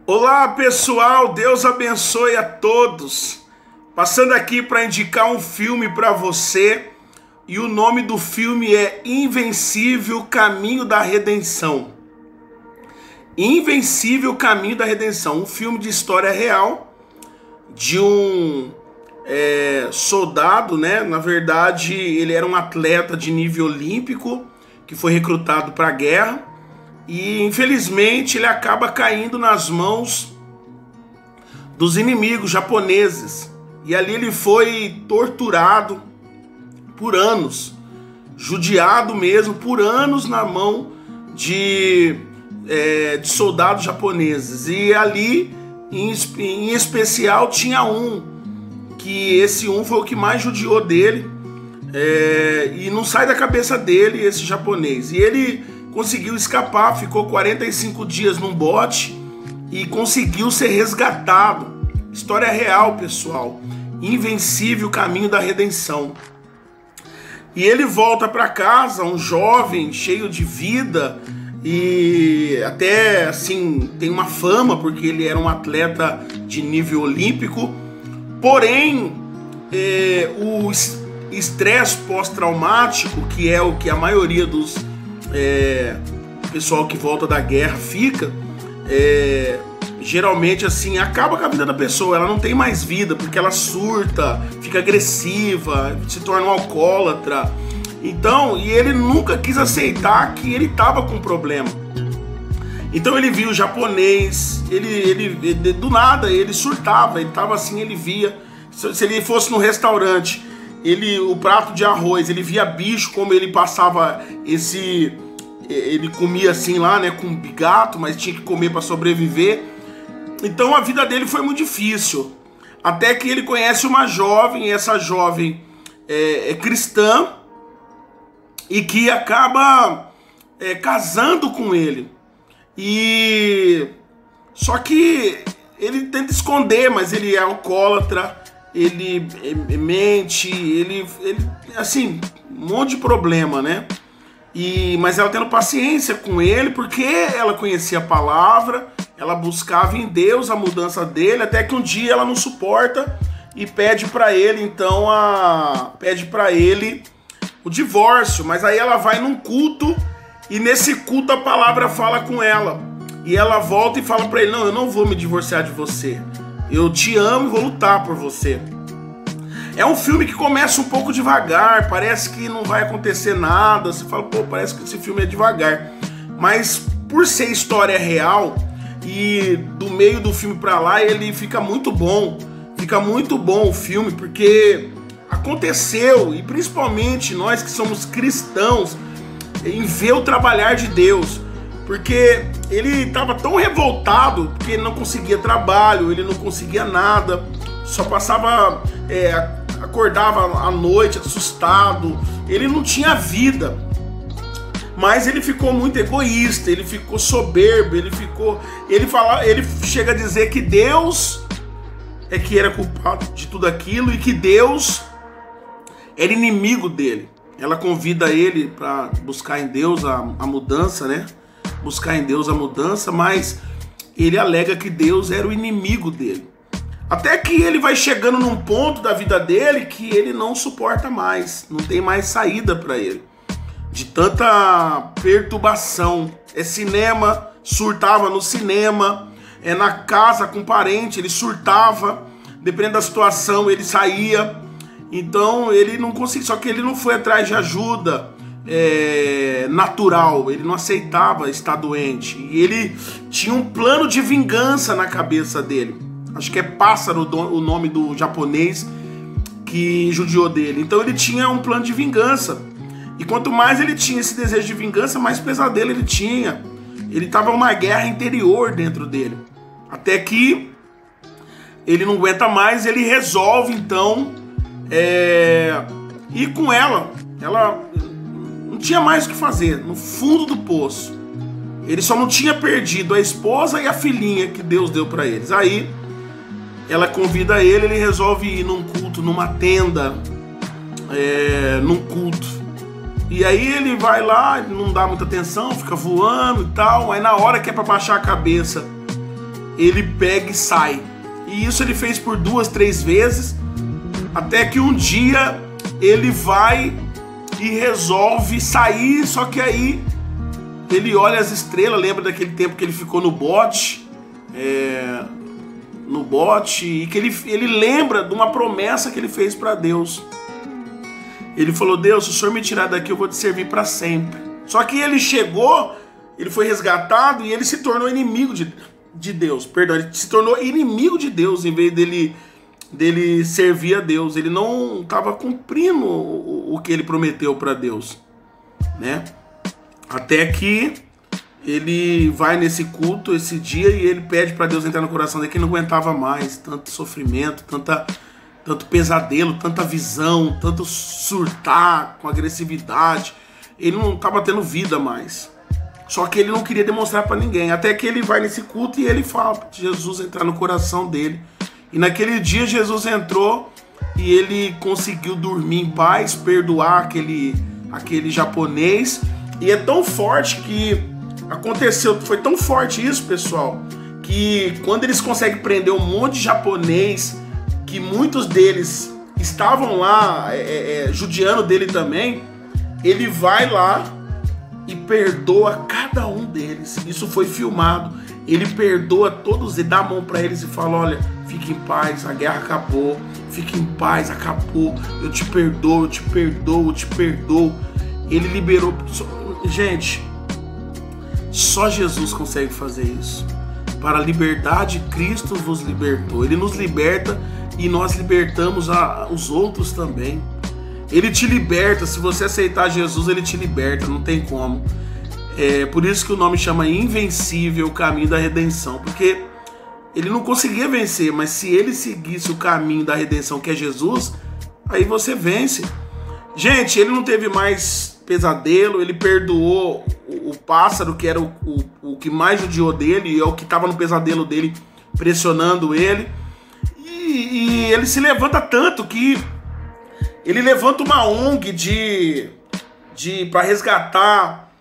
Olá pessoal, Deus abençoe a todos. Passando aqui para indicar um filme para você, e o nome do filme é Invencível Caminho da Redenção. Invencível Caminho da Redenção, um filme de história real de um soldado, né? Na verdade, ele era um atleta de nível olímpico que foi recrutado para a guerra. E infelizmente ele acaba caindo nas mãos dos inimigos japoneses. E ali ele foi torturado por anos, judiado mesmo por anos na mão de soldados japoneses. E ali em especial tinha que esse foi o que mais judiou dele, e não sai da cabeça dele esse japonês. E ele conseguiu escapar, ficou 45 dias num bote e conseguiu ser resgatado. História real, pessoal. Invencível Caminho da Redenção. E ele volta para casa, um jovem, cheio de vida, e até assim tem uma fama porque ele era um atleta de nível olímpico. Porém, o estresse pós-traumático, que é o que a maioria dos pessoal que volta da guerra fica, geralmente assim acaba com a vida da pessoa. Ela não tem mais vida porque ela surta, fica agressiva, se torna um alcoólatra. Então, e ele nunca quis aceitar que ele estava com problema. Então ele viu o japonês, ele do nada ele surtava, ele tava assim, ele via, se ele fosse no restaurante, o prato de arroz, ele via bicho, como ele passava ele comia assim lá, né, com gato, mas tinha que comer para sobreviver. Então a vida dele foi muito difícil, até que ele conhece uma jovem, e essa jovem é cristã, e que acaba casando com ele. E só que ele tenta esconder, mas ele é alcoólatra, ele mente, ele assim, um monte de problema, né? Mas ela tendo paciência com ele, porque ela conhecia a palavra, ela buscava em Deus a mudança dele, até que um dia ela não suporta e pede para ele, então, o divórcio. Mas aí ela vai num culto, e nesse culto a palavra fala com ela, e ela volta e fala para ele: não, eu não vou me divorciar de você, eu te amo e vou lutar por você. É um filme que começa um pouco devagar, parece que não vai acontecer nada, você fala, pô, parece que esse filme é devagar. Mas por ser história real, e do meio do filme pra lá, ele fica muito bom o filme, porque aconteceu, e principalmente nós que somos cristãos, em ver o trabalhar de Deus. Porque ele estava tão revoltado, porque ele não conseguia trabalho, ele não conseguia nada, só passava... acordava à noite assustado, ele não tinha vida. Mas ele ficou muito egoísta, ele ficou soberbo, ele chega a dizer que Deus é que era culpado de tudo aquilo, e que Deus era inimigo dele. Ela convida ele para buscar em Deus a mudança, né? Buscar em Deus a mudança, mas ele alega que Deus era o inimigo dele. Até que ele vai chegando num ponto da vida dele que ele não suporta mais, não tem mais saída para ele, de tanta perturbação. Cinema, surtava no cinema, na casa com parente, ele surtava, dependendo da situação ele saía. Então ele não conseguia, só que ele não foi atrás de ajuda natural, ele não aceitava estar doente, e ele tinha um plano de vingança na cabeça dele. Acho que é Pássaro o nome do japonês que judiou dele. Então ele tinha um plano de vingança. E quanto mais ele tinha esse desejo de vingança, mais pesadelo ele tinha. Ele estava uma guerra interior dentro dele. Até que ele não aguenta mais, ele resolve então ir com ela. Ela não tinha mais o que fazer, no fundo do poço. Ele só não tinha perdido a esposa e a filhinha que Deus deu para eles. Aí ela convida ele resolve ir num culto, numa tenda, num culto. E aí ele vai lá, não dá muita atenção, fica voando e tal. Aí na hora que é pra baixar a cabeça ele pega e sai. E isso ele fez por 2, 3 vezes, até que um dia ele vai e resolve sair, só que aí ele olha as estrelas, lembra daquele tempo que ele ficou no bote, e que ele lembra de uma promessa que ele fez para Deus. Ele falou: Deus, se o Senhor me tirar daqui, eu vou te servir para sempre. Só que ele chegou, ele foi resgatado e ele se tornou inimigo de Deus. Perdão, ele se tornou inimigo de Deus em vez dele servir a Deus. Ele não estava cumprindo o que ele prometeu para Deus, né? Até que ele vai nesse culto esse dia e ele pede para Deus entrar no coração dele, que ele não aguentava mais tanto sofrimento, tanto pesadelo, tanta visão, tanto surtar com agressividade. Ele não estava tendo vida mais. Só que ele não queria demonstrar para ninguém. Até que ele vai nesse culto e ele fala para Jesus entrar no coração dele. E naquele dia Jesus entrou e ele conseguiu dormir em paz, perdoar aquele japonês. E é tão forte que aconteceu, foi tão forte isso, pessoal, que quando eles conseguem prender um monte de japonês, que muitos deles estavam lá judiando dele também, ele vai lá e perdoa cada um deles. Isso foi filmado. Ele perdoa todos e dá a mão para eles e fala: olha, fique em paz, a guerra acabou, fique em paz, acabou, eu te perdoo, eu te perdoo, eu te perdoo. Ele liberou. Gente, só Jesus consegue fazer isso. Para a liberdade, Cristo vos libertou. Ele nos liberta e nós libertamos os outros também. Ele te liberta. Se você aceitar Jesus, ele te liberta, não tem como. É por isso que o nome chama Invencível, o caminho da redenção, porque ele não conseguia vencer, mas se ele seguisse o caminho da redenção, que é Jesus, aí você vence. Gente, ele não teve mais pesadelo, ele perdoou o pássaro, que era o que mais judiou dele, e é o que estava no pesadelo dele, pressionando ele. E ele se levanta tanto que ele levanta uma ONG para resgatar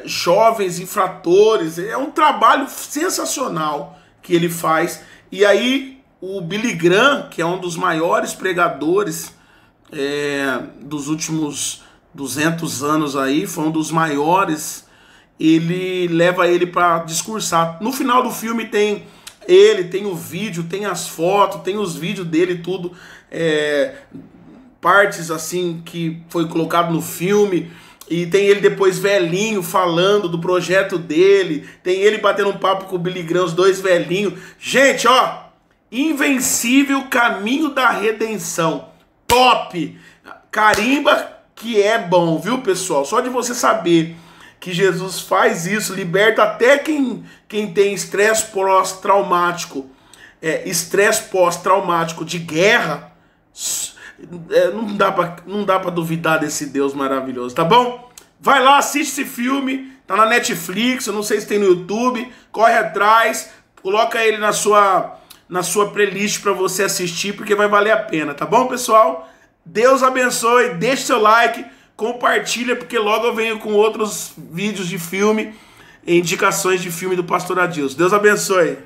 jovens infratores. É um trabalho sensacional que ele faz. E aí o Billy Graham, que é um dos maiores pregadores dos últimos 200 anos aí, foi um dos maiores, ele leva ele para discursar. No final do filme tem o vídeo, tem as fotos, tem os vídeos dele, tudo, partes assim que foi colocado no filme. E tem ele depois velhinho falando do projeto dele, tem ele batendo um papo com o Billy Graham, os dois velhinhos. Gente, ó, Invencível, caminho da redenção, top, carimba que é bom, viu, pessoal? Só de você saber que Jesus faz isso, liberta até quem tem estresse pós-traumático, de guerra. Não dá pra duvidar desse Deus maravilhoso, tá bom? Vai lá, assiste esse filme, tá na Netflix, eu não sei se tem no YouTube, corre atrás, coloca ele na sua playlist pra você assistir, porque vai valer a pena, tá bom, pessoal? Deus abençoe, deixe seu like, compartilha, porque logo eu venho com outros vídeos de filme, indicações de filme do Pastor Adilson. Deus abençoe.